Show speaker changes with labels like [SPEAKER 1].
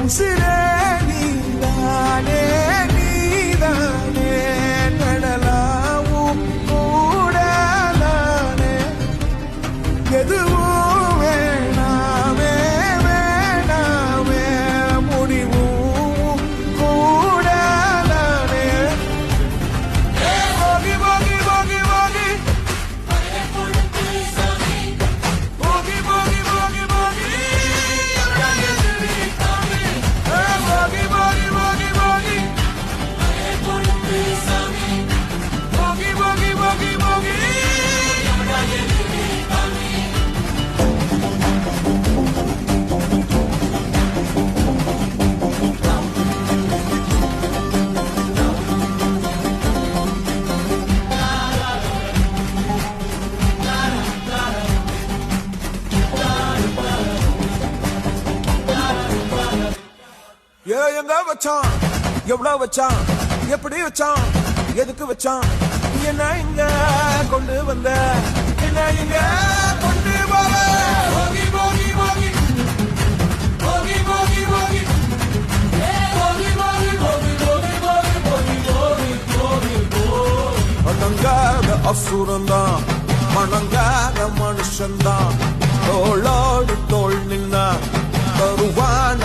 [SPEAKER 1] உசிரே நீதானே நீதானே நடலாவும் கூட நானே எதுவும் வேணாமே வேணாமே முடிவும் கூட நானே போகி போகி போகி போகி போகி போகி போகி போகி எங்க வச்சான் எவ்வளவு வச்சான் எப்படி வச்சான் எதுக்கு வச்சான் என்ன இங்க கொண்டு வந்த என்ன இங்க கொண்டு போக போகி போகி போகி போகி போகி போகி போகி போகி போகி போகி போகி போகி போகி போகி அடங்காத அசுரந்தான் மணங்காத மனுஷன்தான் தோளோடு தோள் நின்னா தருவான